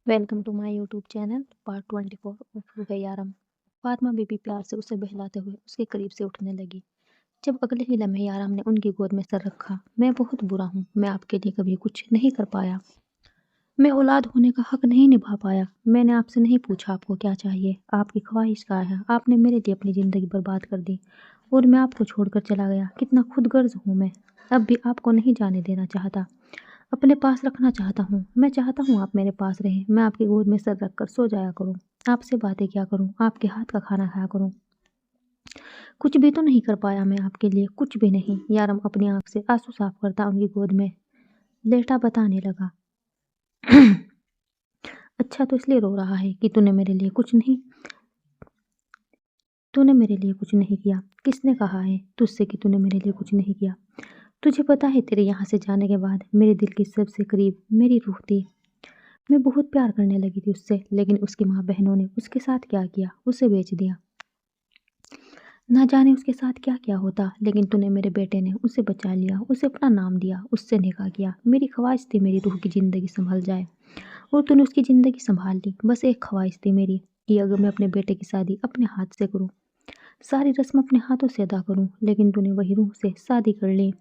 Welcome to my YouTube channel part 24 of Rooh Yaram. Fatima बीबी प्यार से उसे बहलाते हुए उसके करीब से उठने लगी। जब अगले ही लम्हे याराम ने उनकी गोद में सर रखा। मैं बहुत बुरा हूँ, मैं आपके लिए कभी कुछ नहीं कर पाया। मैं औलाद होने का हक नहीं निभा पाया। मैंने आपसे नहीं पूछा आपको क्या चाहिए, आपकी ख्वाहिश क्या है। आपने मेरे लिए अपनी ज़िंदगी बर्बाद कर दी और मैं आपको छोड़कर चला गया। कितना खुदगर्ज हूँ मैं। अब भी आपको नहीं जाने देना चाहता, अपने पास रखना चाहता हूँ। मैं चाहता हूँ आप मेरे पास रहें। मैं आपकी गोद में सर रख कर सो जाया करूँ, आपसे बातें किया करूँ, आपके हाथ का खाना खाया करूँ। कुछ भी तो नहीं कर पाया मैं आपके लिए, कुछ भी नहीं। यारम अपनी आंख से आंसू साफ करता उनकी गोद में लेटा बताने लगा। अच्छा, तो इसलिए रो रहा है कि तूने मेरे लिए कुछ नहीं किया। किसने कहा है तुझसे कि तूने मेरे लिए कुछ नहीं किया? तुझे पता है तेरे यहाँ से जाने के बाद मेरे दिल की सबसे करीब मेरी रूह थी। मैं बहुत प्यार करने लगी थी उससे, लेकिन उसकी माँ बहनों ने उसके साथ क्या किया, उसे बेच दिया। ना जाने उसके साथ क्या क्या होता, लेकिन तूने मेरे बेटे ने उसे बचा लिया, उसे अपना नाम दिया, उससे निकाह किया। मेरी ख्वाहिश थी मेरी रूह की ज़िंदगी संभल जाए और तूने उसकी ज़िंदगी संभाल ली। बस एक ख्वाहिश थी मेरी कि अगर मैं अपने बेटे की शादी अपने हाथ से करूँ, सारी रस्म अपने हाथों से अदा करूँ, लेकिन तूने वही रूह से शादी कर ली।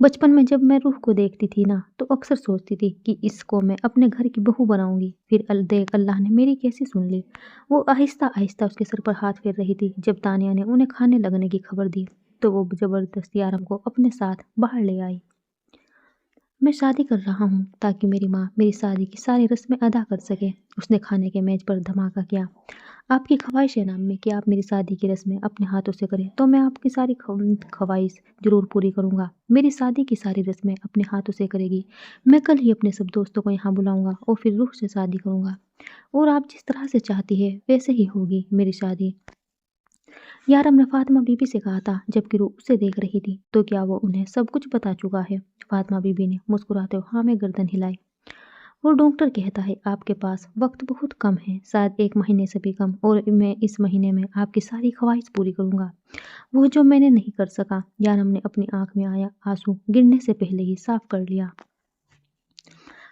बचपन में जब मैं रूह को देखती थी ना, तो अक्सर सोचती थी कि इसको मैं अपने घर की बहू बनाऊंगी। फिर देख अल्लाह ने मेरी कैसी सुन ली। वो आहिस्ता आहिस्ता उसके सर पर हाथ फेर रही थी। जब तानिया ने उन्हें खाने लगने की खबर दी, तो वो जबरदस्ती आरम को अपने साथ बाहर ले आई। मैं शादी कर रहा हूँ ताकि मेरी माँ मेरी शादी की सारी रस्में अदा कर सके। उसने खाने के मेज पर धमाका किया। आपकी ख्वाहिश है ना अम्मी कि आप मेरी शादी की रस्में अपने हाथों से करें, तो मैं आपकी सारी ख्वाहिश ज़रूर पूरी करूँगा। मेरी शादी की सारी रस्में अपने हाथों से करेगी। मैं कल ही अपने सब दोस्तों को यहाँ बुलाऊँगा और फिर रूह से शादी करूँगा और आप जिस तरह से चाहती है वैसे ही होगी मेरी शादी। यारम ने फातिमा बीबी से कहा था जबकि वो उसे देख रही थी। तो क्या वो उन्हें सब कुछ बता चुका है? फातिमा बीबी ने मुस्कुराते हुए हाँ में गर्दन हिलाई। वो डॉक्टर कहता है आपके पास वक्त बहुत कम है, शायद 1 महीने से भी कम, और मैं इस महीने में आपकी सारी ख्वाहिश पूरी करूंगा, वो जो मैंने नहीं कर सका। यारम ने अपनी आंख में आया आंसू गिरने से पहले ही साफ कर लिया।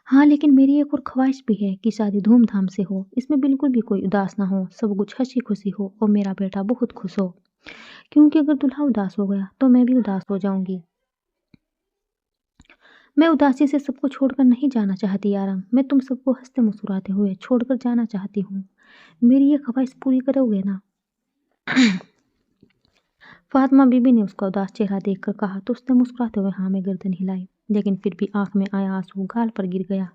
हाँ, लेकिन मेरी एक और ख्वाहिश भी है कि शादी धूमधाम से हो, इसमें बिल्कुल भी कोई उदास ना हो, सब कुछ हंसी खुशी हो और मेरा बेटा बहुत खुश हो। क्योंकि अगर दूल्हा उदास हो गया तो मैं भी उदास हो जाऊंगी। मैं उदासी से सबको छोड़कर नहीं जाना चाहती यारा। मैं तुम सबको हंसते मुस्कुराते हुए छोड़कर जाना चाहती हूँ। मेरी ये ख्वाहिश पूरी करोगे ना? फातिमा बीबी ने उसका उदास चेहरा देखकर कहा तो उसने मुस्कुराते हुए हाँ में गर्दन हिलाई, लेकिन फिर भी आंख में आया आंसू गाल पर गिर गया।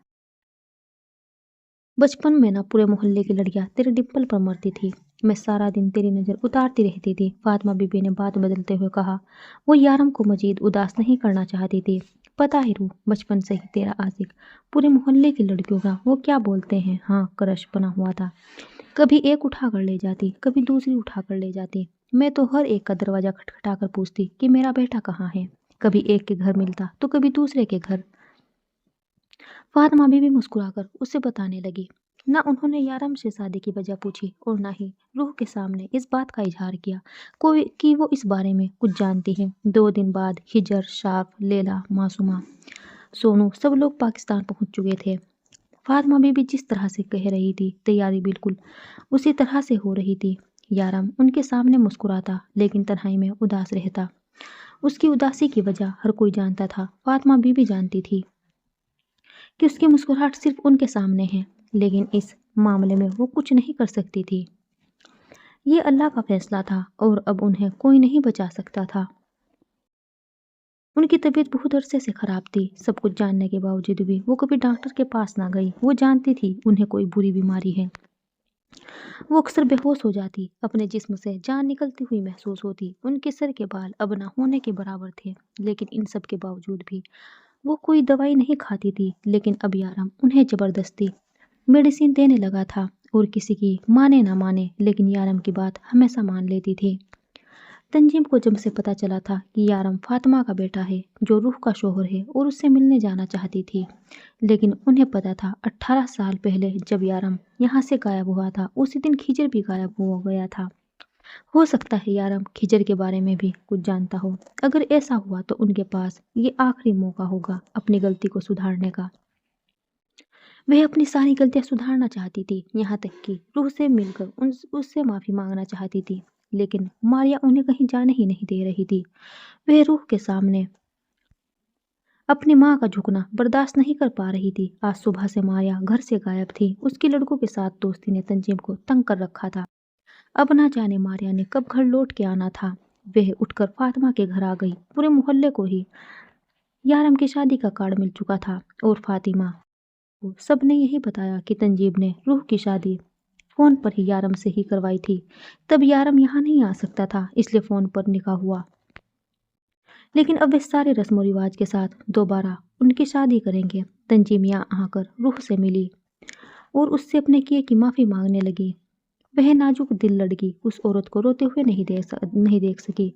बचपन में ना पूरे मोहल्ले की लड़कियां तेरे डिम्पल पर मरती थी। मैं सारा दिन तेरी नज़र उतारती रहती थी। फातिमा बीबी ने बात बदलते हुए कहा। वो यारम को मजीद उदास नहीं करना चाहती थी। पता है रू, बचपन से ही तेरा आशिक पूरे मोहल्ले की लड़कियों का वो क्या बोलते हैं, हाँ, क्रश बना हुआ था। कभी एक उठा कर ले जाती, कभी दूसरी उठा कर ले जाती। मैं तो हर एक का दरवाजा खटखटा कर पूछती कि मेरा बेटा कहाँ है। कभी एक के घर मिलता तो कभी दूसरे के घर। फातिमा बीबी मुस्कुराकर उसे बताने लगी। ना उन्होंने यारम से शादी की वजह पूछी और ना ही रूह के सामने इस बात का इजहार किया कोई कि वो इस बारे में कुछ जानती है। 2 दिन बाद हिजर, शाफ, लेला, मासूमा, सोनू सब लोग पाकिस्तान पहुंच चुके थे। फातिमा बीबी जिस तरह से कह रही थी, तैयारी बिल्कुल उसी तरह से हो रही थी। यारम उनके सामने मुस्कुराता लेकिन तन्हाई में उदास रहता। उसकी उदासी की वजह हर कोई जानता था। फातिमा बीबी जानती थी कि उसकी मुस्कुराहट सिर्फ उनके सामने है, लेकिन इस मामले में वो कुछ नहीं कर सकती थी। ये अल्लाह का फैसला था और अब उन्हें कोई नहीं बचा सकता था। उनकी तबीयत बहुत अरसे से खराब थी। सब कुछ जानने के बावजूद भी वो कभी डॉक्टर के पास ना गई। वो जानती थी उन्हें कोई बुरी बीमारी है। वो अक्सर बेहोश हो जाती, अपने जिस्म से जान निकलती हुई महसूस होती। उनके सर के बाल अब ना होने के बराबर थे, लेकिन इन सब के बावजूद भी वो कोई दवाई नहीं खाती थी। लेकिन अब यारम उन्हें ज़बरदस्ती मेडिसिन देने लगा था और किसी की माने ना माने, लेकिन यारम की बात हमेशा मान लेती थी। तंजीम को जब से पता चला था कि यारम फातिमा का बेटा है जो रूह का शोहर है और उससे मिलने जाना चाहती थी, लेकिन उन्हें पता था 18 साल पहले जब यारम यहाँ से गायब हुआ था, उसी दिन खिजर भी गायब हो गया था। हो सकता है यारम खिजर के बारे में भी कुछ जानता हो। अगर ऐसा हुआ तो उनके पास ये आखिरी मौका होगा अपनी गलती को सुधारने का। वह अपनी सारी गलतियां सुधारना चाहती थी, यहाँ तक कि रूह से मिलकर उससे माफ़ी मांगना चाहती थी, लेकिन मारिया उन्हें कहीं जाने ही नहीं दे रही थी। वह रूह के सामने अपनी माँ का झुकना बर्दाश्त नहीं कर पा रही थी। आज सुबह से मारिया घर से गायब थी। उसकी लड़कों के साथ दोस्ती ने तंजीम को तंग कर रखा था। अब ना जाने मारिया ने कब घर लौट के आना था। वह उठकर फातिमा के घर आ गई। पूरे मोहल्ले को ही यारम की शादी का कार्ड मिल चुका था और फातिमा को सबने यही बताया कि तंजीब ने रूह की शादी फ़ोन पर ही यारम से ही करवाई थी। तब यारम यहाँ नहीं आ सकता था, इसलिए फ़ोन पर निकाह हुआ। लेकिन अब वे सारे रस्म रिवाज के साथ दोबारा उनकी शादी करेंगे। तंजीम यहाँ आकर रूह से मिली और उससे अपने किए की माफ़ी मांगने लगी। वह नाजुक दिल लड़की उस औरत को रोते हुए नहीं देख सकी।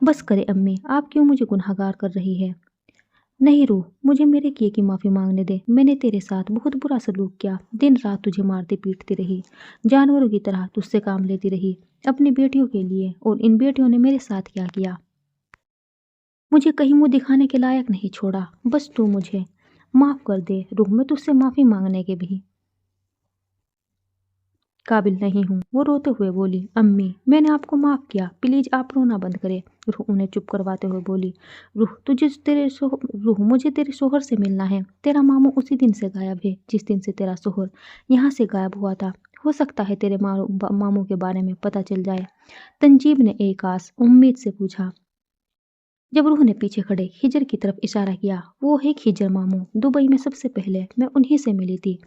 बस करे अम्मी, आप क्यों मुझे गुनहगार कर रही है? नहीं रूह, मुझे मेरे किए की माफ़ी मांगने दे। मैंने तेरे साथ बहुत बुरा सलूक किया। दिन रात तुझे मारती पीटती रही, जानवरों की तरह तुझसे काम लेती रही अपनी बेटियों के लिए, और इन बेटियों ने मेरे साथ क्या किया? मुझे कहीं मुँह दिखाने के लायक नहीं छोड़ा। बस तू मुझे माफ़ कर दे रूह, मैं तुझसे माफ़ी मांगने के भी काबिल नहीं हूँ। वो रोते हुए बोली, अम्मी मैंने आपको माफ़ किया, प्लीज़ आप रोना बंद करें। रूह उन्हें चुप करवाते हुए बोली, रूह मुझे तेरे शोहर से मिलना है। तेरा मामू उसी दिन से गायब है जिस दिन से तेरा शोहर यहाँ से गायब हुआ था। हो सकता है तेरे मामू के बारे में पता चल जाए। तंजीब ने एक आस उम्मीद से पूछा। जब रूह ने पीछे खड़े खिजर की तरफ इशारा किया, वो है खिजर मामू, दुबई में सबसे पहले मैं उन्हीं से मिली थी।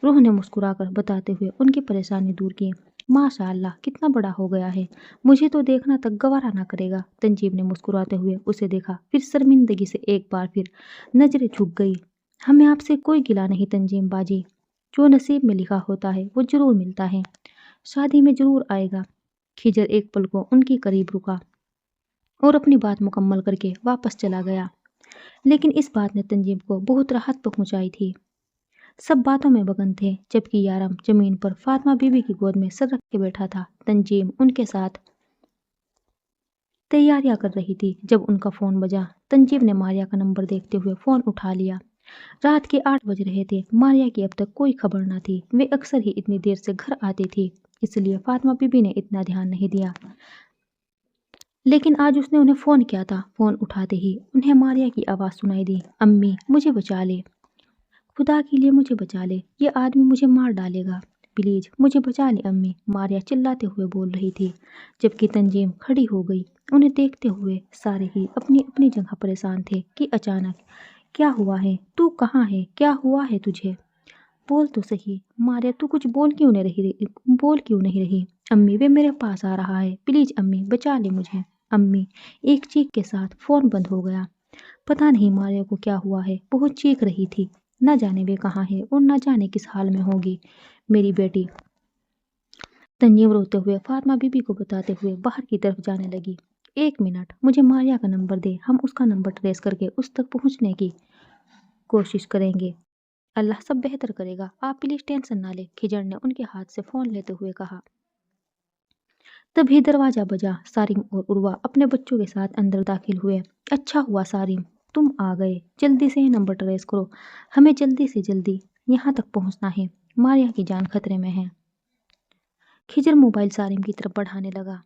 रूह ने मुस्कुराकर बताते हुए उनकी परेशानी दूर की। माशाअल्लाह, कितना बड़ा हो गया है, मुझे तो देखना तक गवारा ना करेगा। तंजीब ने मुस्कुराते हुए उसे देखा, फिर शर्मिंदगी से एक बार फिर नजरें झुक गई। हमें आपसे कोई गिला नहीं तंजीम बाजी, जो नसीब में लिखा होता है वो जरूर मिलता है, शादी में जरूर आएगा। खिजर एक पल को उनकी करीब रुका और अपनी बात मुकम्मल करके वापस चला गया। लेकिन इस बात ने तंजीम को बहुत राहत पहुंचाई थी। सब बातों में मगन थे, जबकि यारम जमीन पर फातिमा बीबी की गोद में सर रख के बैठा था। तंजीम उनके साथ तैयारियां कर रही थी जब उनका फ़ोन बजा। तंजीम ने मारिया का नंबर देखते हुए फ़ोन उठा लिया। रात के 8 बज रहे थे। मारिया की अब तक कोई खबर न थी। वे अक्सर ही इतनी देर से घर आती थी, इसलिए फातिमा बीबी ने इतना ध्यान नहीं दिया। लेकिन आज उसने उन्हें फ़ोन किया था। फ़ोन उठाते ही उन्हें मारिया की आवाज़ सुनाई दी, अम्मी मुझे बचा ले, खुदा के लिए मुझे बचा ले, ये आदमी मुझे मार डालेगा, प्लीज़ मुझे बचा ले अम्मी, मारिया चिल्लाते हुए बोल रही थी। जबकि तंजीम खड़ी हो गई। उन्हें देखते हुए सारे ही अपनी अपनी जगह परेशान थे कि अचानक क्या हुआ है? तू कहाँ है? क्या हुआ है तुझे? बोल तो सही। मारिया, तू कुछ बोल क्यों नहीं रही? अम्मी, वे मेरे पास आ रहा है, प्लीज़ अम्मी बचा ले मुझे। अम्मी, एक चीख के साथ फ़ोन बंद हो गया। पता नहीं मारिया को क्या हुआ है, बहुत चीख रही थी। न जाने वे कहाँ है और न जाने किस हाल में होगी मेरी बेटी। तंजीम रोते हुए फातिमा बीबी को बताते हुए बाहर की तरफ जाने लगी। 1 मिनट, मुझे मारिया का नंबर दे, हम उसका नंबर ट्रेस करके उस तक पहुँचने की कोशिश करेंगे। अल्लाह सब बेहतर करेगा, आप प्लीज़ टेंशन ना ले, खिजर ने उनके हाथ से फ़ोन लेते हुए कहा। तभी दरवाज़ा बजा। सारिम और उर्वा अपने बच्चों के साथ अंदर दाखिल हुए। अच्छा हुआ सारिम, तुम आ गए, जल्दी से ये नंबर ट्रेस करो, हमें जल्दी से जल्दी यहाँ तक पहुँचना है, मारिया की जान खतरे में है। खिजर मोबाइल सारिम की तरफ बढ़ाने लगा।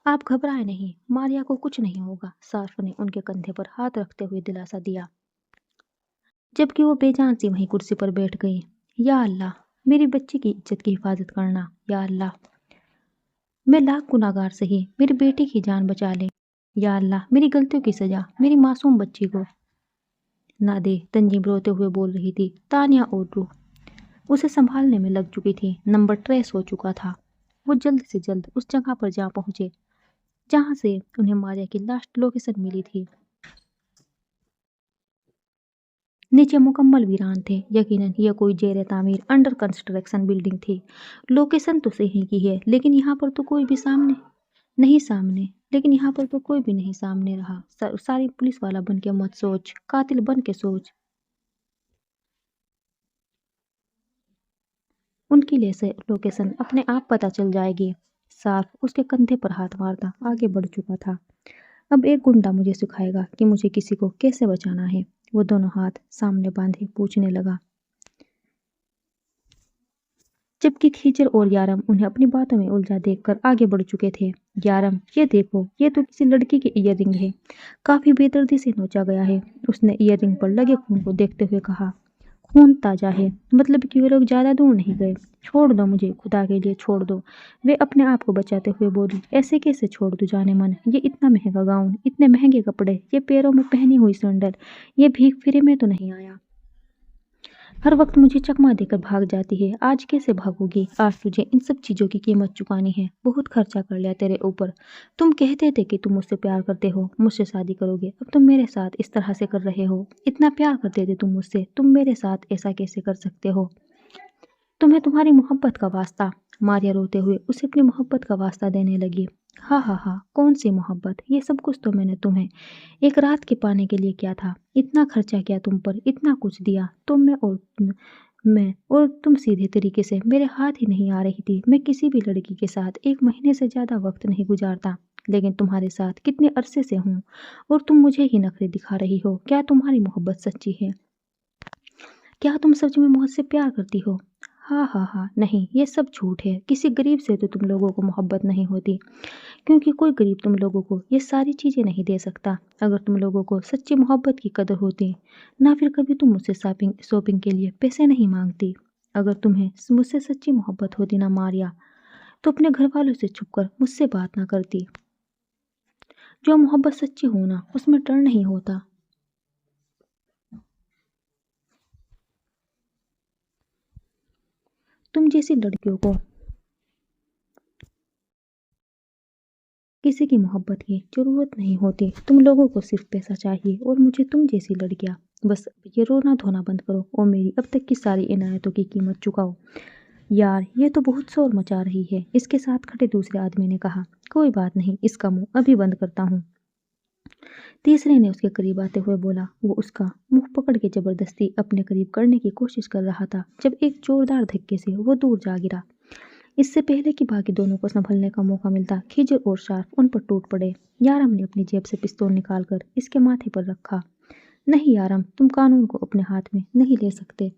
आप घबराए नहीं, मारिया को कुछ नहीं होगा, सार्फ ने उनके कंधे पर हाथ रखते हुए दिलासा दिया, जबकि वो बेजान सी वहीं कुर्सी पर बैठ गई। या अल्लाह, मेरी बच्ची की इज्जत की हिफाजत करना, या अल्लाह, मैं लाख गुनाहगार सही, मेरी बेटी की जान बचा ले, या अल्लाह, मेरी गलतियों की सजा मेरी मासूम बच्ची को ना दे। तंजीम रोते हुए बोल रही थी। तानिया और रूह उसे संभालने में लग चुकी थी। नंबर ट्रेस हो चुका था। वो जल्द से जल्द उस जगह पर जा पहुंचे जहां से उन्हें मारिया की लास्ट लोकेशन मिली थी। नीचे मुकम्मल वीरान थे। यकीनन यह कोई जेर तामीर अंडर कंस्ट्रक्शन बिल्डिंग थी। लोकेशन तो सही की है, लेकिन यहाँ पर तो कोई भी नहीं सामने रहा। सारी पुलिस वाला बन के मत सोच, कातिल बन के सोच। उनकी लोकेशन अपने आप पता चल जाएगी। सार्फ उसके कंधे पर हाथ मारता आगे बढ़ चुका था। अब एक गुंडा मुझे सिखाएगा कि मुझे किसी को कैसे बचाना है। वो दोनों हाथ सामने बांधे पूछने लगा, जबकि खीजर और यारम उन्हें अपनी बातों में उलझा देखकर आगे बढ़ चुके थे। यारम, ये देखो, ये तो किसी लड़की की ईयररिंग है, काफी बेदर्दी से नोचा गया है। उसने ईयररिंग पर लगे खून को देखते हुए कहा। खून ताजा है, मतलब कि वे लोग ज्यादा दूर नहीं गए। छोड़ दो मुझे, खुदा के लिए छोड़ दो, वे अपने आप को बचाते हुए बोली। ऐसे कैसे छोड़ दो जाने मन, ये इतना महंगा गाउन, इतने महंगे कपड़े, ये पैरों में पहनी हुई सैंडल, ये भीख फ्री में तो नहीं आया। हर वक्त मुझे चकमा देकर भाग जाती है, आज कैसे भागोगी? आज तुझे इन सब चीजों की कीमत चुकानी है। बहुत खर्चा कर लिया तेरे ऊपर। तुम कहते थे कि तुम मुझसे प्यार करते हो, मुझसे शादी करोगे, अब तुम मेरे साथ इस तरह से कर रहे हो। इतना प्यार करते थे तुम मुझसे, तुम मेरे साथ ऐसा कैसे कर सकते हो? तुम्हें तुम्हारी मोहब्बत का वास्ता। मारिया रोते हुए उसे अपनी मोहब्बत का वास्ता देने लगी। हा हा हा, कौन सी मोहब्बत? ये सब कुछ तो मैंने तुम्हें एक रात के पाने के लिए किया था। इतना खर्चा किया तुम पर, इतना कुछ दिया और तुम सीधे तरीके से मेरे हाथ ही नहीं आ रही थी। मैं किसी भी लड़की के साथ 1 महीने से ज्यादा वक्त नहीं गुजारता, लेकिन तुम्हारे साथ कितने अरसे से हूँ और तुम मुझे ही नखरे दिखा रही हो। क्या तुम्हारी मोहब्बत सच्ची है? क्या तुम सच में मुझसे प्यार करती हो? हाँ हाँ हाँ, नहीं, ये सब झूठ है। किसी गरीब से तो तुम लोगों को मोहब्बत नहीं होती, क्योंकि कोई गरीब तुम लोगों को ये सारी चीजें नहीं दे सकता। अगर तुम लोगों को सच्ची मोहब्बत की कदर होती ना, फिर कभी तुम मुझसे शॉपिंग के लिए पैसे नहीं मांगती। अगर तुम्हें मुझसे सच्ची मोहब्बत होती ना मारिया, तो अपने घर वालों से छुपकर मुझसे बात ना करती। जो मोहब्बत सच्ची हो ना, उसमें डर नहीं होता। तुम जैसी लड़कियों को किसी की मोहब्बत की जरूरत नहीं होती। तुम लोगों को सिर्फ पैसा चाहिए, और मुझे तुम जैसी लड़कियां। बस अब ये रोना धोना बंद करो और मेरी अब तक की सारी इनायतों की कीमत चुकाओ। यार, ये तो बहुत शोर मचा रही है, इसके साथ खड़े दूसरे आदमी ने कहा। कोई बात नहीं, इसका मुंह अभी बंद करता हूँ, तीसरे ने उसके करीब आते हुए बोला। वो उसका मुंह पकड़ के जबरदस्ती अपने करीब करने की कोशिश कर रहा था, जब एक जोरदार धक्के से वो दूर जा गिरा। इससे पहले कि बाकी दोनों को संभलने का मौका मिलता, खिजर और शार्प उन पर टूट पड़े। यारम ने अपनी जेब से पिस्तौल निकालकर इसके माथे पर रखा। नहीं यारम, तुम कानून को अपने हाथ में नहीं ले सकते।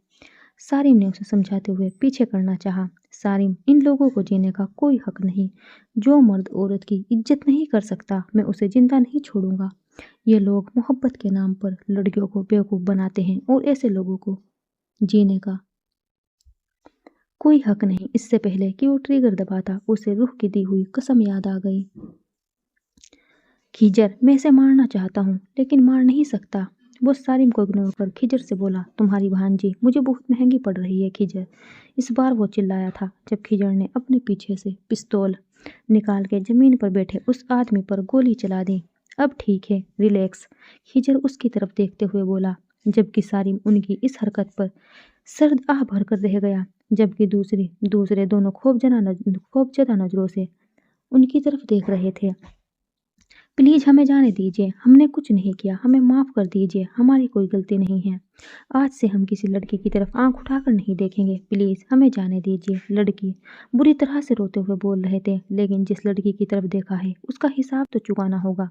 सारिम ने उसे समझाते हुए पीछे करना चाहा। सारिम, इन लोगों को जीने का कोई हक नहीं। जो मर्द औरत की इज्जत नहीं कर सकता, मैं उसे जिंदा नहीं छोड़ूंगा। ये लोग मोहब्बत के नाम पर लड़कियों को बेवकूफ बनाते हैं, और ऐसे लोगों को जीने का कोई हक नहीं। इससे पहले कि वो ट्रिगर दबाता, उसे रूह की दी हुई कसम याद आ गई। खिजर, मैं इसे मारना चाहता हूँ, लेकिन मार नहीं सकता। वो सारिम को इग्नोर कर खिजर से बोला। तुम्हारी भांजी मुझे बहुत महंगी पड़ रही है खिजर। इस बार वो चिल्लाया था, जब खिजर ने अपने पीछे से पिस्तौल निकाल के जमीन पर बैठे उस आदमी पर गोली चला दी। अब ठीक है, रिलैक्स, खिजर उसकी तरफ देखते हुए बोला, जबकि सारिम उनकी इस हरकत पर सर्द आह भर कर रह गया, जबकि दूसरे दोनों खौफजदा नजरों से उनकी तरफ देख रहे थे। प्लीज हमें जाने दीजिए, हमने कुछ नहीं किया, हमें माफ कर दीजिए, हमारी कोई गलती नहीं है। आज से हम किसी लड़की की तरफ आंख उठाकर नहीं देखेंगे, प्लीज हमें जाने दीजिए। लड़की बुरी तरह से रोते हुए बोल रहे थे, लेकिन जिस लड़की की तरफ देखा है उसका हिसाब तो चुकाना होगा।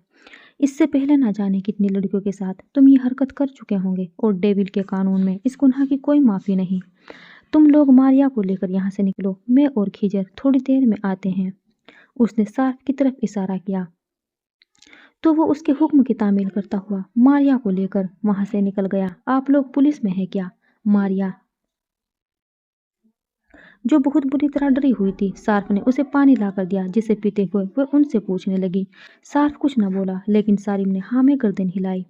इससे पहले ना जाने कितनी लड़कियों के साथ तुम ये हरकत कर चुके होंगे, और डेविल के कानून में इस गुनाह की कोई माफी नहीं। तुम लोग मारिया को लेकर यहाँ से निकलो, मैं और खिजर थोड़ी देर में आते हैं। उसने सार्फ की तरफ इशारा किया, तो वो उसके हुक्म की तामील करता हुआ मारिया को लेकर वहां से निकल गया। आप लोग पुलिस में है क्या? मारिया, जो बहुत बुरी तरह डरी हुई थी, सार्फ ने उसे पानी लाकर दिया, जिसे पीते हुए वह उनसे पूछने लगी। सार्फ कुछ न बोला, लेकिन सारिम ने हाँ में गर्दन हिलाई।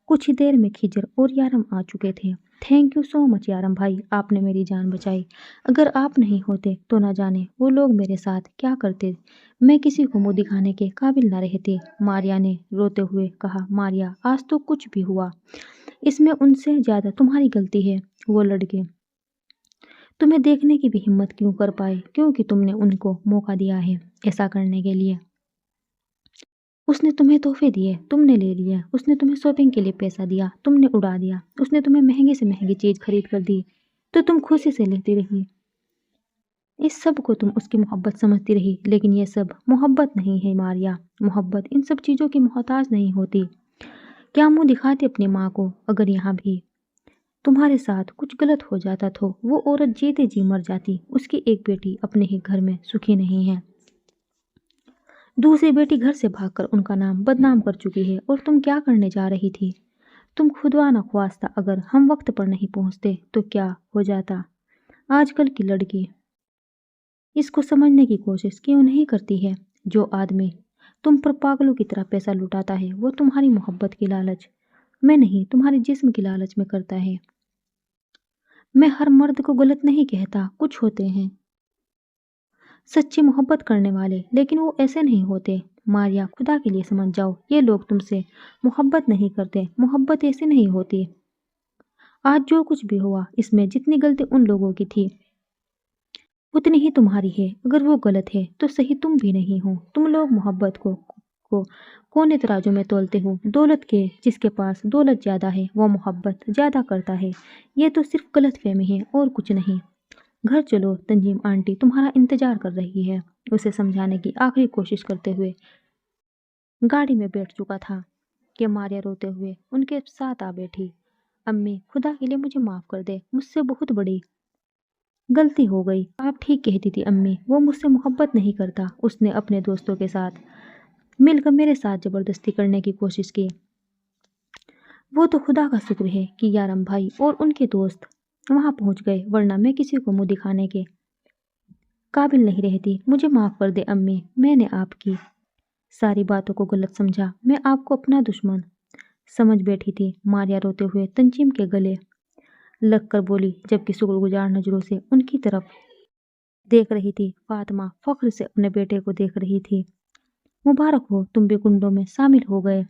कुछ ही देर में खिजर और यारम आ चुके थे। थैंक यू सो मच यारम भाई, आपने मेरी जान बचाई। अगर आप नहीं होते तो ना जाने वो लोग मेरे साथ क्या करते। मैं किसी को मुंह दिखाने के काबिल ना रहती। मारिया ने रोते हुए कहा। मारिया, आज तो कुछ भी हुआ, इसमें उनसे ज्यादा तुम्हारी गलती है। वो लड़के तुम्हें देखने की भी हिम्मत क्यों कर पाए, क्योंकि तुमने उनको मौका दिया है ऐसा करने के लिए। उसने तुम्हें तोहफे दिए, तुमने ले लिए। उसने तुम्हें शॉपिंग के लिए पैसा दिया, तुमने उड़ा दिया। उसने तुम्हें महंगी से महंगी चीज खरीद कर दी, तो तुम खुशी से लेती रही। इस सब को तुम उसकी मोहब्बत समझती रही, लेकिन ये सब मोहब्बत नहीं है मारिया। मोहब्बत इन सब चीजों की मोहताज नहीं होती। क्या मुंह दिखाती अपनी माँ को? अगर यहाँ भी तुम्हारे साथ कुछ गलत हो जाता तो वो औरत जीते जी मर जाती। उसकी एक बेटी अपने ही घर में सुखी नहीं है, दूसरी बेटी घर से भागकर उनका नाम बदनाम कर चुकी है। और तुम क्या करने जा रही थी? तुम खुदा न ख्वास्ता अगर हम वक्त पर नहीं पहुंचते तो क्या हो जाता? आजकल की लड़की इसको समझने की कोशिश क्यों नहीं करती है? जो आदमी तुम पर पागलों की तरह पैसा लुटाता है वो तुम्हारी मोहब्बत की लालच में नहीं, तुम्हारे जिस्म की लालच में करता है। मैं हर मर्द को गलत नहीं कहता, कुछ होते हैं सच्ची मोहब्बत करने वाले, लेकिन वो ऐसे नहीं होते। मारिया, खुदा के लिए समझ जाओ, ये लोग तुमसे मोहब्बत नहीं करते। मोहब्बत ऐसे नहीं होती। आज जो कुछ भी हुआ इसमें जितनी गलती उन लोगों की थी उतनी ही तुम्हारी है। अगर वो गलत है तो सही तुम भी नहीं हो। तुम लोग मोहब्बत को कोने तराजू में तोलते हो। दौलत के जिसके पास दौलत ज़्यादा है वो मोहब्बत ज़्यादा करता है। ये तो सिर्फ गलतफहमी है और कुछ नहीं। घर चलो, तंजीम आंटी तुम्हारा इंतजार कर रही है। उसे समझाने की आखिरी कोशिश करते हुए गाड़ी में बैठ चुका था कि मारिया रोते हुए उनके साथ आ बैठी। अम्मी, खुदा के लिए मुझे माफ़ कर दे, मुझसे बहुत बड़ी गलती हो गई। आप ठीक कहती थी अम्मी, वो मुझसे मोहब्बत नहीं करता। उसने अपने दोस्तों के साथ मिलकर मेरे साथ ज़बरदस्ती करने की कोशिश की। वो तो खुदा का शुक्र है कि यारम भाई और उनके दोस्त वहाँ पहुँच गए, वरना मैं किसी को मुँह दिखाने के काबिल नहीं रहती। मुझे माफ़ कर दे अम्मी, मैंने आपकी सारी बातों को गलत समझा। मैं आपको अपना दुश्मन समझ बैठी थी। मारिया रोते हुए तंजीम के गले लग कर बोली, जबकि शुक्रगुजार नज़रों से उनकी तरफ देख रही थी। फातिमा फख्र से अपने बेटे को देख रही थी। मुबारक हो, तुम भी कुंडों में शामिल हो गए।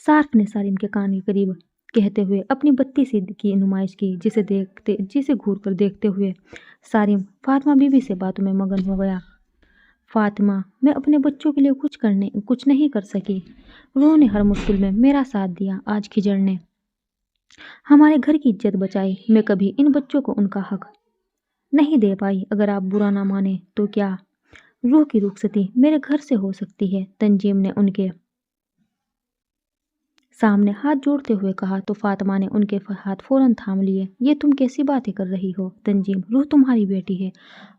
सार्क ने सारिम के कान के करीब कहते हुए अपनी बत्ती सी की नुमाइश की, जिसे घूर कर देखते हुए सारिम फातिमा बीबी से बातों में मगन हो गया। फातिमा, मैं अपने बच्चों के लिए कुछ नहीं कर सकी। रूह ने हर मुश्किल में मेरा साथ दिया। आज खिजर ने हमारे घर की इज्जत बचाई। मैं कभी इन बच्चों को उनका हक नहीं दे पाई। अगर आप बुरा ना माने तो क्या रूह की रुखसती मेरे घर से हो सकती है? तंजीम ने उनके सामने हाथ जोड़ते हुए कहा तो फातिमा ने उनके हाथ फौरन थाम लिए। ये तुम कैसी बातें कर रही हो तंजीम? रूह तुम्हारी बेटी है,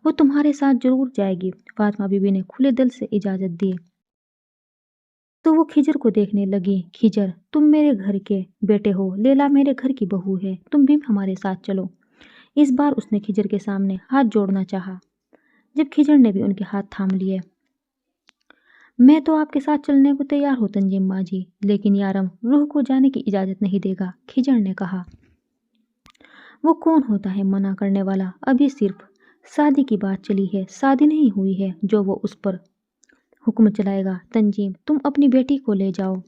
वो तुम्हारे साथ जरूर जाएगी। फातिमा बीबी ने खुले दिल से इजाज़त दी तो वो खिजर को देखने लगी। खिजर, तुम मेरे घर के बेटे हो, लैला मेरे घर की बहू है, तुम भी हमारे साथ चलो। इस बार उसने खिजर के सामने हाथ जोड़ना चाहा, जब खिजर ने भी उनके हाथ थाम लिए। मैं तो आपके साथ चलने को तैयार हूँ तंजीम माजी, लेकिन यारम रूह को जाने की इजाज़त नहीं देगा, खिजर ने कहा। वो कौन होता है मना करने वाला? अभी सिर्फ शादी की बात चली है, शादी नहीं हुई है जो वो उस पर हुक्म चलाएगा। तंजीम, तुम अपनी बेटी को ले जाओ,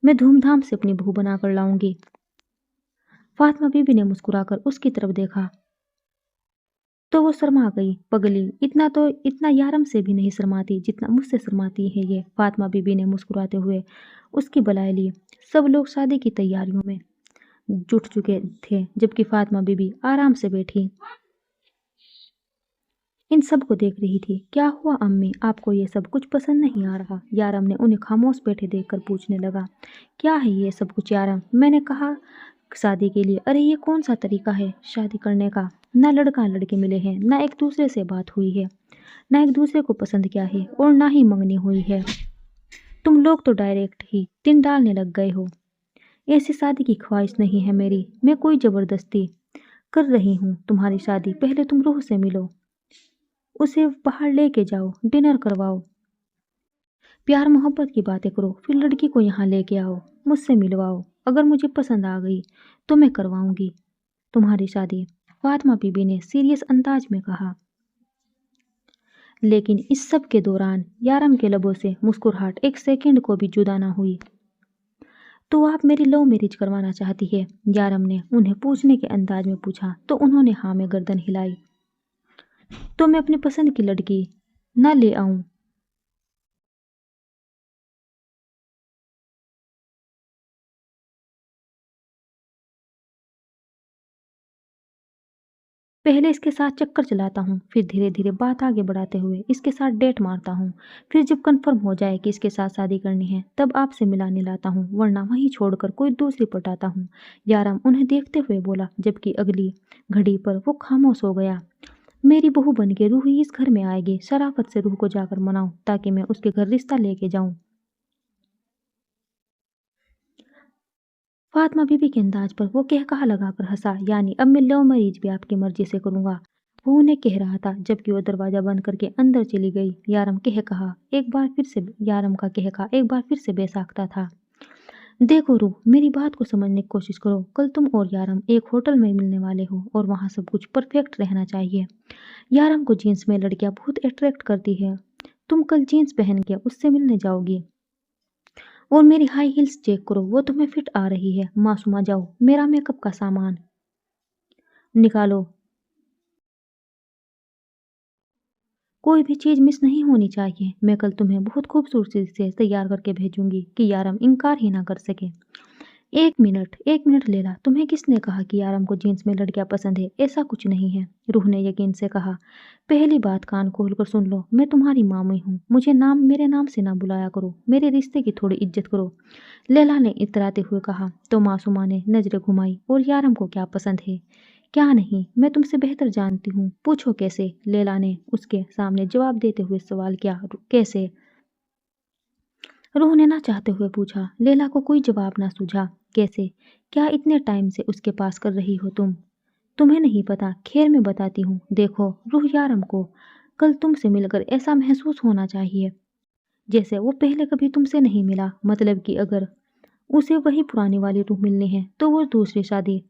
मैं धूमधाम से अपनी बहू बनाकर लाऊंगी। फातिमा बीबी ने मुस्कुराकर उसकी तरफ देखा तो वो शर्मा गई। पगली, इतना यारम से भी नहीं शर्माती जितना मुझसे शर्माती है ये। फातिमा बीबी ने मुस्कुराते हुए उसकी बलाई ली। सब लोग शादी की तैयारियों में जुट चुके थे, जबकि फातिमा बीबी आराम से बैठी इन सब को देख रही थी। क्या हुआ अम्मी, आपको ये सब कुछ पसंद नहीं आ रहा? यारम ने उन्हें खामोश बैठे देखकर पूछने लगा। क्या है ये सब कुछ यारम? मैंने कहा शादी के लिए। अरे ये कौन सा तरीका है शादी करने का? ना लड़का लड़के मिले हैं, ना एक दूसरे से बात हुई है, ना एक दूसरे को पसंद किया है, और ना ही मंगनी हुई है। तुम लोग तो डायरेक्ट ही दिन डालने लग गए हो। ऐसी शादी की ख्वाहिश नहीं है मेरी। मैं कोई ज़बरदस्ती कर रही हूँ तुम्हारी शादी। पहले तुम रूह से मिलो, उसे बाहर लेके जाओ, डिनर करवाओ, प्यार मोहब्बत की बातें करो, फिर लड़की को यहाँ लेके आओ, मुझसे मिलवाओ। अगर मुझे पसंद आ गई तो मैं करवाऊंगी तुम्हारी शादी, फातिमा बीबी ने सीरियस अंदाज में कहा। लेकिन इस सब के दौरान यारम के लबों से मुस्कुराहट एक सेकंड को भी जुदा ना हुई। तो आप मेरी लव मैरिज करवाना चाहती है? यारम ने उन्हें पूछने के अंदाज में पूछा तो उन्होंने हाँ में गर्दन हिलाई। तो मैं अपनी पसंद की लड़की ना ले आऊं? पहले इसके साथ चक्कर चलाता हूँ, फिर धीरे धीरे बात आगे बढ़ाते हुए इसके साथ डेट मारता हूँ। फिर जब कंफर्म हो जाए कि इसके साथ शादी करनी है तब आपसे मिलाने लाता हूँ, वरना वहीं छोड़कर कोई दूसरी पटाता हूँ। यारम उन्हें देखते हुए बोला, जबकि अगली घड़ी पर वो खामोश हो गया। मेरी बहू बन के रूही इस घर में आएगी। शराफत से रूह को जाकर मनाऊं ताकि मैं उसके घर रिश्ता लेके जाऊं। फातिमा बीबी के अंदाज पर वो कहकहा लगाकर हंसा, यानी अब मैं लव मैरिज भी आपकी मर्जी से करूंगा। वो उन्हें कह रहा था जबकि वो दरवाजा बंद करके अंदर चली गई। यारम का कहकहा एक बार फिर से बेसाख्ता था। देखो रूह, मेरी बात को समझने की कोशिश करो। कल तुम और यारम एक होटल में मिलने वाले हो और वहां सब कुछ परफेक्ट रहना चाहिए। यारम को जीन्स में लड़कियां बहुत अट्रैक्ट करती है। तुम कल जीन्स पहन के उससे मिलने जाओगी और मेरी हाई हील्स चेक करो, वो तुम्हें फिट आ रही है। मासूमा जाओ, मेरा मेकअप का सामान निकालो। कोई भी चीज मिस नहीं होनी चाहिए। मैं कल तुम्हें बहुत खूबसूरती से तैयार करके भेजूंगी कि यारम इनकार ही ना कर सके। एक मिनट लेला, तुम्हें किसने कहा कि यारम को जीन्स में लड़कियां पसंद है? ऐसा कुछ नहीं है, रूह ने यकीन से कहा। पहली बात कान खोल कर सुन लो, मैं तुम्हारी मामी हूँ। मुझे मेरे नाम से ना बुलाया करो। मेरे रिश्ते की थोड़ी इज्जत करो, लैला ने इतराते हुए कहा। तो मासूमा ने नजरें घुमाई, और यारम को क्या पसंद है क्या नहीं, मैं तुमसे बेहतर जानती हूँ। पूछो कैसे? लैला ने उसके सामने जवाब देते हुए सवाल किया। कैसे? रूह ने ना चाहते हुए पूछा। लैला को कोई जवाब ना सूझा। कैसे? क्या इतने टाइम से उसके पास कर रही हो तुम? तुम्हें नहीं पता? खैर मैं बताती हूँ। देखो रूह, यारम को कल तुमसे मिलकर ऐसा महसूस होना चाहिए जैसे वो पहले कभी तुमसे नहीं मिला। मतलब कि अगर उसे वही पुरानी वाली रूह मिलनी है तो वो दूसरी शादी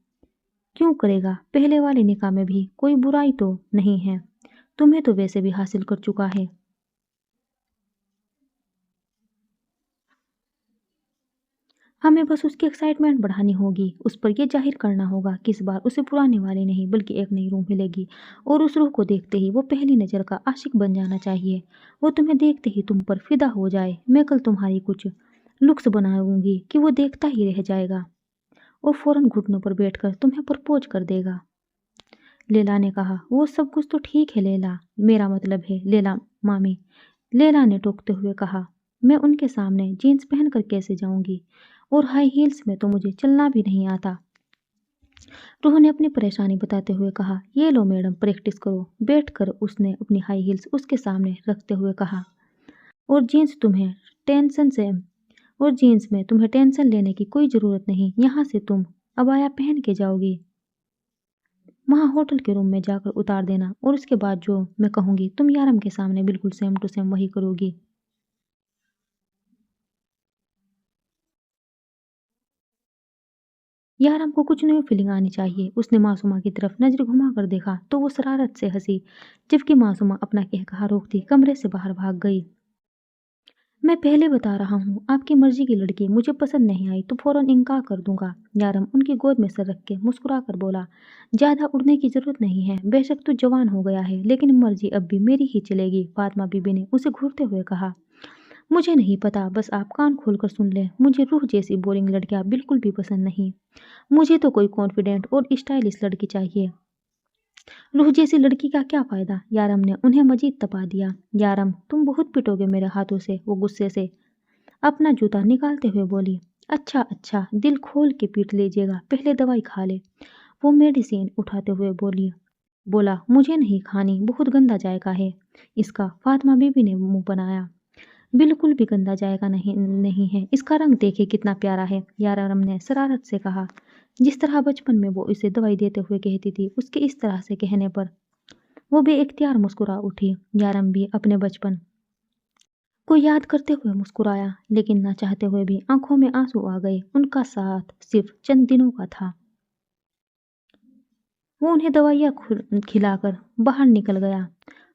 क्यों करेगा? पहले वाले निकाह में भी कोई बुराई तो नहीं है। तुम्हें तो वैसे भी हासिल कर चुका है। हमें बस उसकी एक्साइटमेंट बढ़ानी होगी। उस पर यह जाहिर करना होगा कि इस बार उसे पुराने वाले नहीं बल्कि एक नई रूह मिलेगी, और उस रूह को देखते ही वो पहली नज़र का आशिक बन जाना चाहिए। वो तुम्हें देखते ही तुम पर फिदा हो जाए। मैं कल तुम्हारी कुछ लुक्स बनाऊंगी कि वो देखता ही रह जाएगा और फौरन घुटनों पर बैठकर तुम्हें प्रपोज कर देगा। लैला ने कहा। वो सब कुछ तो ठीक है लैला, मेरा मतलब है लैला मामी। लैला ने टोकते हुए कहा। मैं उनके सामने जीन्स पहनकर कैसे जाऊंगी, और हाई हील्स में तो मुझे चलना भी नहीं आता। रूह ने अपनी परेशानी बताते हुए कहा। ये लो मैडम, प्रैक्टिस करो। बैठकर उसने अपनी हाई हील्स उसके सामने रखते हुए कहा। और जीन्स तुम्हें टेंशन से और जीन्स में तुम्हें टेंशन लेने की कोई ज़रूरत नहीं। यहाँ से तुम अबाया पहन के जाओगी, वहाँ होटल के रूम में जाकर उतार देना, और उसके बाद जो मैं कहूँगी तुम यारम के सामने बिल्कुल सेम टू सेम वही करोगी। यार हमको कुछ न्यू फीलिंग आनी चाहिए। उसने मासूमा की तरफ नजर घुमा कर देखा तो वो शरारत से हंसी, जबकि मासूमा अपना कहकहा रोकती कमरे से बाहर भाग गई। मैं पहले बता रहा हूँ, आपकी मर्जी की लड़की मुझे पसंद नहीं आई तो फौरन इनकार कर दूंगा। यारम उनकी गोद में सर रख के मुस्कुरा कर बोला। ज्यादा उड़ने की जरूरत नहीं है। बेशक तू जवान हो गया है, लेकिन मर्जी अब भी मेरी ही चलेगी। फातिमा बीबी ने उसे घूरते हुए कहा। मुझे नहीं पता, बस आप कान खोलकर सुन लें। मुझे रूह जैसी बोरिंग लड़कियां बिल्कुल भी पसंद नहीं। मुझे तो कोई कॉन्फिडेंट और स्टाइलिश लड़की चाहिए। रूह जैसी लड़की का क्या फायदा? यारम ने उन्हें मजीद तपा दिया। यारम, तुम बहुत पिटोगे मेरे हाथों से, वो गुस्से से अपना जूता निकालते हुए बोली। अच्छा अच्छा, दिल खोल के पीट लीजिएगा, पहले दवाई खा ले। वो मेडिसिन उठाते हुए बोला, मुझे नहीं खानी, बहुत गंदा जायका है इसका। फातिमा बीबी ने मुंह बनाया। बिल्कुल भी गंदा जायका नहीं है, इसका रंग देखिए कितना प्यारा है। यारम ने शरारत से कहा। जिस तरह बचपन में वो इसे दवाई देते हुए कहती थी, उसके इस तरह से कहने पर वो बेइख्तियार मुस्कुरा उठी। यारम भी अपने बचपन को याद करते हुए मुस्कुराया, लेकिन ना चाहते हुए भी आंखों में आंसू आ गए। उनका साथ सिर्फ चंद दिनों का था। वो उन्हें दवाइयाँ खिलाकर बाहर निकल गया।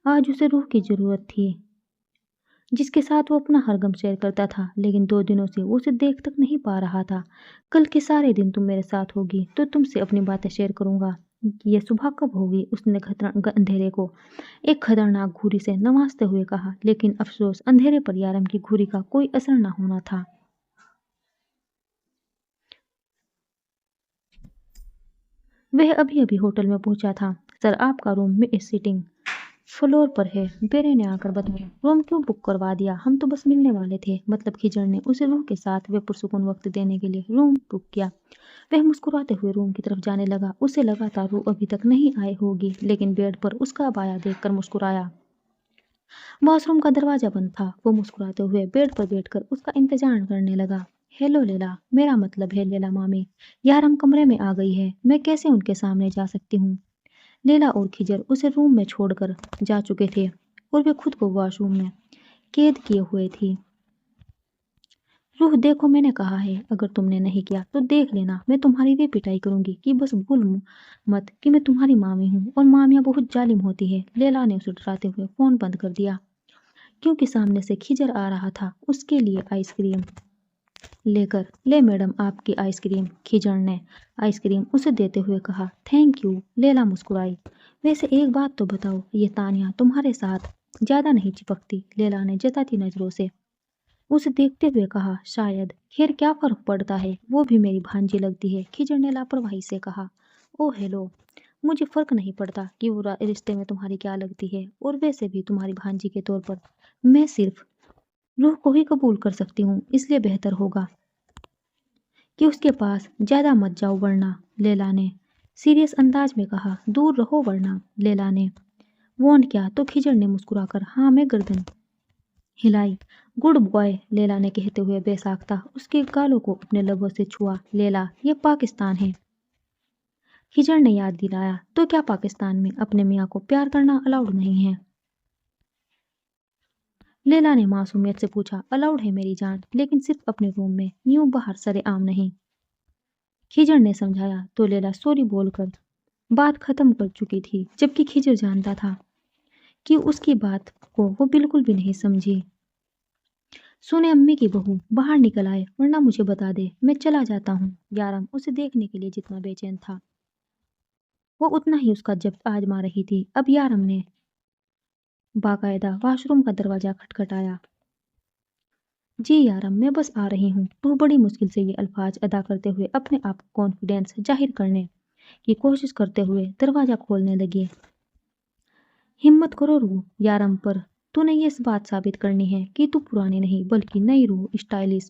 आज उसे रूह की जरूरत थी, जिसके साथ वो अपना हर गम शेयर करता था, लेकिन 2 दिनों से वो उसे देख तक नहीं पा रहा था। कल के सारे दिन तुम मेरे साथ होगी तो तुमसे अपनी बातें शेयर करूंगा। ये सुबह कब होगी? उसने अंधेरे को एक खतरनाक घूरी से नवाजते हुए कहा। लेकिन अफसोस, अंधेरे पर यारम की घूरी का कोई असर न होना था। वह अभी अभी होटल में पहुंचा था। सर आपका रूम में इस सीटिंग फ्लोर पर है, बेरे ने आकर बताया। रूम क्यों बुक करवा दिया? हम तो बस मिलने वाले थे। मतलब खिजर ने उसे रूह के साथ वे पुरसुकून वक्त देने के लिए रूम बुक किया। वह मुस्कुराते हुए रूम की तरफ जाने लगा। उसे लगा था रूह अभी तक नहीं आई होगी, लेकिन बेड पर उसका अबाया देखकर मुस्कुराया। वॉशरूम का दरवाजा बंद था। वो मुस्कुराते हुए बेड पर बैठकर उसका इंतजार करने लगा। हेलो लेला, मेरा मतलब है लेला मामी। यार हम कमरे में आ गई है, मैं कैसे उनके सामने जा सकती हूँ? लेला और खिजर उसे रूम में छोड़कर जा चुके थे और वे खुद को वॉशरूम में कैद किए हुए थी। रूह देखो, मैंने कहा है अगर तुमने नहीं किया तो देख लेना, मैं तुम्हारी भी पिटाई करूंगी कि बस भूल मत कि मैं तुम्हारी मामी हूँ और मामियाँ बहुत जालिम होती है। लेला ने उसे डराते हुए फोन बंद कर दिया, क्योंकि सामने से खिजर आ रहा था उसके लिए आइसक्रीम लेकर। ले मैडम आपकी आइसक्रीम, खिजर ने आइसक्रीम उसे देते हुए कहा। थैंक यू, लेला मुस्कुराई। वैसे एक बात तो बताओ, ये तानिया तुम्हारे साथ ज्यादा नहीं चिपकती? लेला ने जताती नजरों से उसे देखते हुए कहा। शायद, खैर क्या फर्क पड़ता है, वो भी मेरी भांजी लगती है, खिजर ने लापरवाही से कहा। ओ हेलो, मुझे फर्क नहीं पड़ता कि वो रिश्ते में तुम्हारी क्या लगती है, और वैसे भी तुम्हारी भांजी के तौर पर मैं सिर्फ रूह को ही कबूल कर सकती हूँ, इसलिए बेहतर होगा कि उसके पास ज्यादा मत जाओ वरना, लेला ने सीरियस अंदाज में कहा। दूर रहो वरना, लेला ने वॉर्न किया तो खिजर ने मुस्कुराकर हाँ में गर्दन हिलाई। गुड बॉय, लेला ने कहते हुए बेसाख्ता उसके गालों को अपने लबों से छुआ। लेला, ये पाकिस्तान है, खिजर ने याद दिलाया। तो क्या पाकिस्तान में अपने मियाँ को प्यार करना अलाउड नहीं है? लेला ने मासूमियत से पूछा। अलाउड है मेरी जान, लेकिन सिर्फ अपने रूम में, यूं बाहर सरेआम नहीं, खिजर ने समझाया। तो लेला सॉरी बोलकर बात खत्म कर चुकी थी, जबकि खिजर जानता था कि उसकी बात को वो बिल्कुल भी नहीं समझी। सुने अम्मी की बहू, बाहर निकल आए वरना मुझे बता दे, मैं चला जाता हूँ। यारम उसे देखने के लिए जितना बेचैन था, वो उतना ही उसका जब्त आजमा रही थी। अब यारम ने बाकायदा वॉशरूम का दरवाजा खटखटाया। जी यारम, मैं बस आ रही हूँ। तू बड़ी मुश्किल से ये अल्फाज अदा करते हुए अपने आप को कॉन्फिडेंस जाहिर करने की कोशिश करते हुए दरवाजा खोलने लगी। हिम्मत करो रूह, यारम पर तूने ये बात साबित करनी है कि तू पुरानी नहीं बल्कि नई रूह, स्टाइलिश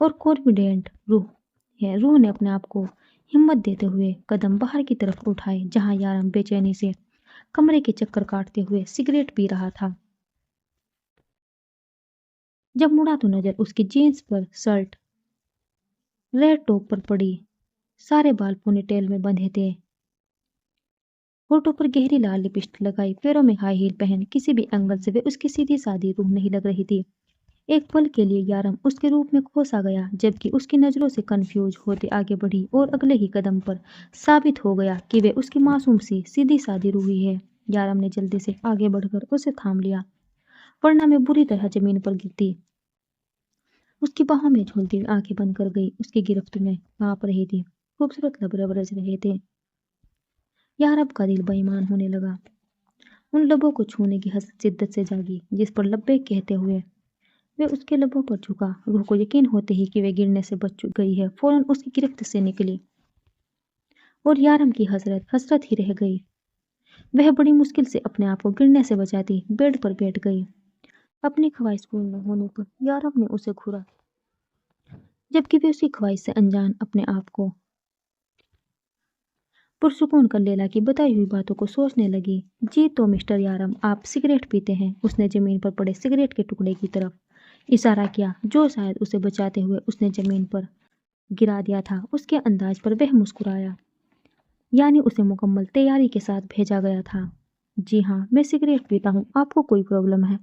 और कॉन्फिडेंट रूह है। रूह ने अपने आप को हिम्मत देते हुए कदम बाहर की तरफ उठाए, जहां यारम बेचैनी से कमरे के चक्कर काटते हुए सिगरेट पी रहा था। जब मुड़ा तो नजर उसकी जीन्स पर शर्ट रेड टॉप पर पड़ी। सारे बाल पोनीटेल में बंधे थे, होठों पर गहरी लाल लिपस्टिक लगाई, पैरों में हाई हील पहन किसी भी एंगल से वे उसकी सीधी सादी रूह नहीं लग रही थी। एक पल के लिए यारम उसके रूप में खो सा गया, जबकि उसकी नजरों से कंफ्यूज होते आगे बढ़ी और अगले ही कदम पर साबित हो गया कि वे उसकी मासूम सी सीधी सादी रूह ही है। यारम ने जल्दी से आगे बढ़कर उसे थाम लिया, वरना मैं बुरी तरह जमीन पर गिरती। उसकी बाहों में झूलती हुई आंखें बंद कर गई, उसकी गिरफ्त में कांप रही थी, खूबसूरत लब रबरज रहे थे। यारब का दिल बेईमान होने लगा। उन लबों को छूने की हसरत शिद्दत से जागी, जिस पर लब्बैक कहते हुए वे उसके लबों पर झुका। रूह को यकीन होते ही कि वे गिरने से बच गई है, फौरन उसकी गिरफ्त से निकली और यारम की हसरत हसरत ही रह गई। वह बड़ी मुश्किल से अपने आप को गिरने से बचाती बेड पर बैठ गई। अपनी ख्वाहिश पूर्ण न होने पर यारम ने उसे घूरा, जबकि वे उसकी ख्वाहिश से अनजान अपने आप को पुरसुकून कर लेला की बताई हुई बातों को सोचने लगी। जी तो मिस्टर यारम, आप सिगरेट पीते हैं? उसने जमीन पर पड़े सिगरेट के टुकड़े की तरफ इशारा किया, जो शायद उसे बचाते हुए उसने जमीन पर गिरा दिया था। उसके अंदाज पर वह मुस्कुराया, यानी उसे मुकम्मल तैयारी के साथ भेजा गया था। जी हाँ, मैं सिगरेट पीता हूँ, आपको कोई प्रॉब्लम है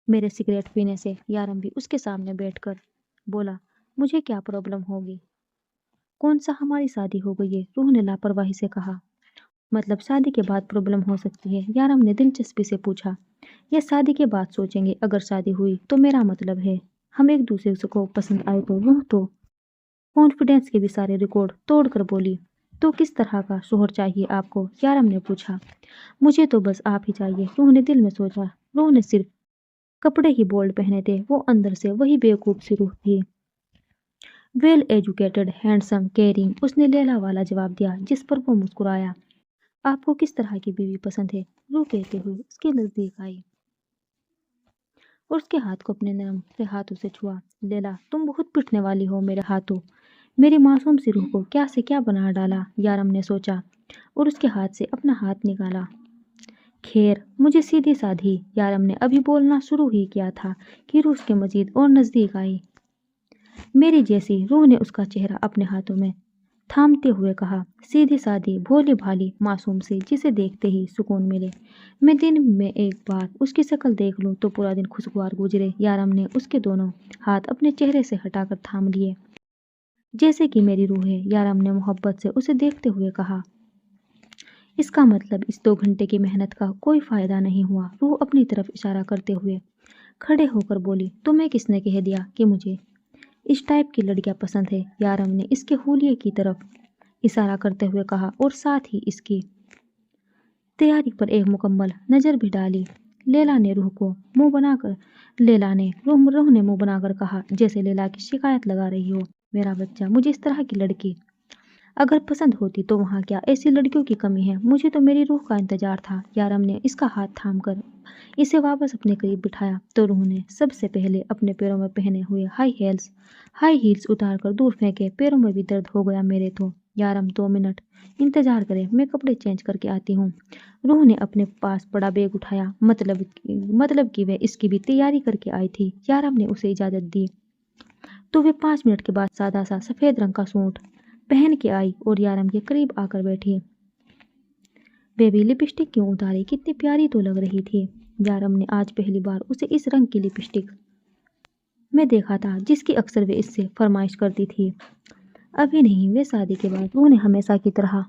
मेरे सिगरेट पीने से? यारम भी उसके सामने बैठकर बोला। मुझे क्या प्रॉब्लम होगी? कौन सा हमारी शादी हो गई है? रूह ने लापरवाही से कहा। मतलब शादी के बाद प्रॉब्लम हो सकती है? यारम ने दिलचस्पी से पूछा। यह शादी के बाद सोचेंगे, अगर शादी हुई तो मेरा मतलब है हम एक दूसरे को पसंद आए तो। रूह तो कॉन्फिडेंस के भी सारे रिकॉर्ड तोड़कर बोली। तो किस तरह का शोहर चाहिए आपको? यारम ने पूछा। मुझे तो बस आप ही चाहिए, रूह ने दिल में सोचा। रूह ने सिर्फ कपड़े ही बोल्ड पहने थे, वो अंदर से वही बेवकूफ सी रूह थी। वेल एजुकेटेड, हैंडसम, केयरिंग, उसने लैला वाला जवाब दिया, जिस पर वो मुस्कुराया। आपको किस तरह की बीवी पसंद है? रूह कहते हुए उसके नजदीक आई और उसके हाथ को अपने नरम से हाथों से छुआ। लैला, तुम बहुत पिटने वाली हो मेरे हाथों। मेरी मासूम सी रूह को क्या से क्या बना डाला, यारम ने सोचा और उसके हाथ से अपना हाथ निकाला। खैर, मुझे सीधी साधी, यारम ने अभी बोलना शुरू ही किया था कि रूह उसके मजीद और नजदीक आई। मेरी जैसी, रूह ने उसका चेहरा अपने हाथों में थामते हुए कहा। सीधी सादी, भोली भाली, मासूम सी, जिसे देखते ही सुकून मिले। मैं दिन में एक बार उसकी शक्ल देख लूं तो पूरा दिन खुशगवार गुजरे। यारम ने उसके दोनों हाथ अपने चेहरे से हटाकर थाम लिए। जैसे कि मेरी रूह है, यारम ने मोहब्बत से उसे देखते हुए कहा। इसका मतलब इस 2 घंटे की मेहनत का कोई फायदा नहीं हुआ। रूह अपनी तरफ इशारा करते हुए खड़े होकर बोली, तुम्हें किसने कह दिया कि मुझे इस टाइप की लड़कियां पसंद है? यारम ने इसके हुलिये की तरफ इशारा करते हुए कहा और साथ ही इसकी तैयारी पर एक मुकम्मल नजर भी डाली। लैला ने रूह को मुंह बनाकर रूह ने मुंह बनाकर कहा, जैसे लैला की शिकायत लगा रही हो। मेरा बच्चा, मुझे इस तरह की लड़की अगर पसंद होती तो वहाँ क्या ऐसी लड़कियों की कमी है? मुझे तो मेरी रूह का इंतजार था। यारम ने इसका हाथ थामकर इसे वापस अपने करीब बिठाया तो रूह ने सबसे पहले अपने पैरों में पहने हुए हाई हील्स उतारकर दूर फेंके। पैरों में भी दर्द हो गया मेरे तो। यारम, 2 मिनट इंतजार करें, मैं कपड़े चेंज करके आती हूँ। रूह ने अपने पास बड़ा बैग उठाया, मतलब कि वह इसकी भी तैयारी करके आई थी। यारम ने उसे इजाजत दी तो वे 5 मिनट के बाद सादा सा सफेद रंग का सूट पहन के आई और यारम के करीब आकर बैठी। बेबी, लिपस्टिक क्यों उतारी? कितनी प्यारी तो लग रही थी। यारम ने आज पहली बार उसे इस रंग की लिपस्टिक में देखा था जिसकी अक्सर वे इससे फरमाइश करती थी। अभी नहीं, वे शादी के बाद। रूह ने हमेशा की तरह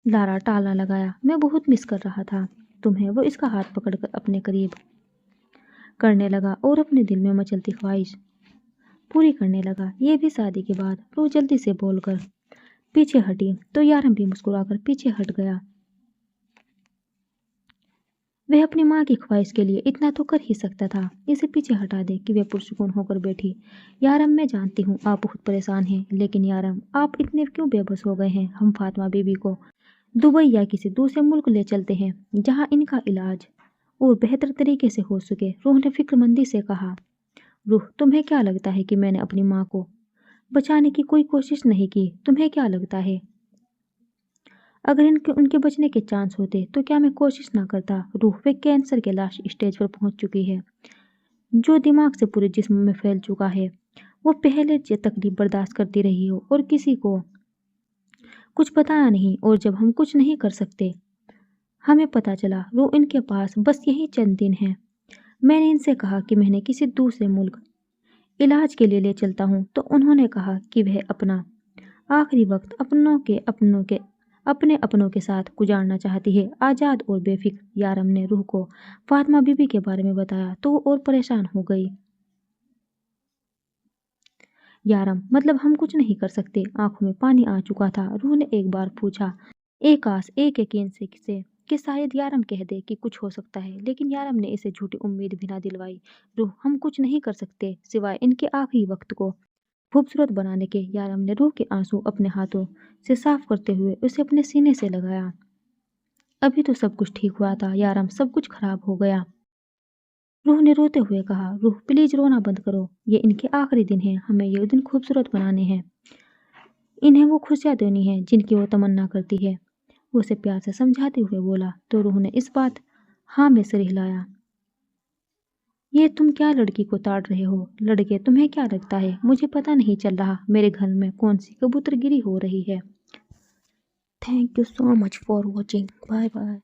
लारा टालना लगाया। मैं बहुत मिस कर रहा था तुम्हें। वो इसका हाथ पकड़कर अपने करीब करने लगा और अपने दिल में मचलती ख्वाहिश पूरी करने लगा। ये भी शादी के बाद। रूह जल्दी से बोलकर पीछे हटी तो यारम भी मुस्कुराकर पीछे हट गया। वह अपनी माँ की ख्वाहिश के लिए इतना तो कर ही सकता था, इसे पीछे हटा दे कि वह पुरसुकून होकर बैठी। यारम, मैं जानती हूँ आप बहुत परेशान हैं, लेकिन यारम, आप इतने क्यों बेबस हो गए हैं? हम फातिमा बीबी को दुबई या किसी दूसरे मुल्क ले चलते हैं जहाँ इनका इलाज और बेहतर तरीके से हो सके। रूह ने फिक्रमंदी से कहा। रूह, तुम्हें क्या लगता है कि मैंने अपनी माँ को बचाने की कोई कोशिश नहीं की? तुम्हें क्या लगता है अगर उनके बचने के चांस होते तो क्या मैं कोशिश ना करता? रूह, वे कैंसर के लास्ट स्टेज पर पहुंच चुकी है जो दिमाग से पूरे जिस्म में फैल चुका है। वो पहले से तकलीफ बर्दाश्त करती रही हो और किसी को कुछ बताया नहीं, और जब हम कुछ नहीं कर सकते हमें पता चला। रूह, इनके पास बस यही चंद दिन हैं। मैंने इनसे कहा कि मैंने किसी दूसरे मुल्क इलाज के लिए ले चलता हूँ तो उन्होंने कहा कि वह अपना आखिरी वक्त अपने अपनों के साथ गुजारना चाहती है, आज़ाद और बेफिक्र। यारम ने रूह को फातिमा बीबी के बारे में बताया तो वो और परेशान हो गई। यारम, मतलब हम कुछ नहीं कर सकते? आंखों में पानी आ चुका था। रूह ने एक बार पूछा, एक आस, एक यकीन से कि शायद यारम कह दे कि कुछ हो सकता है, लेकिन यारम ने इसे झूठी उम्मीद भी ना दिलवाई। रूह, हम कुछ नहीं कर सकते सिवाय इनके आखिरी वक्त को खूबसूरत बनाने के। यारम ने रूह के आंसू अपने हाथों से साफ करते हुए उसे अपने सीने से लगाया। अभी तो सब कुछ ठीक हुआ था यारम, सब कुछ खराब हो गया। रूह ने रोते हुए कहा। रूह, प्लीज रोना बंद करो, ये इनके आखिरी दिन हैं, हमें ये दिन खूबसूरत बनाने हैं, इन्हें वो खुशियाँ देनी है जिनकी वो तमन्ना करती है। वो उसे प्यार से समझाते हुए बोला तो रूह ने इस बात हाँ में सिर हिलाया। ये तुम क्या लड़की को ताड़ रहे हो? लड़के, तुम्हें क्या लगता है मुझे पता नहीं चल रहा मेरे घर में कौन सी कबूतरगिरी हो रही है? Thank you so much for watching. Bye bye.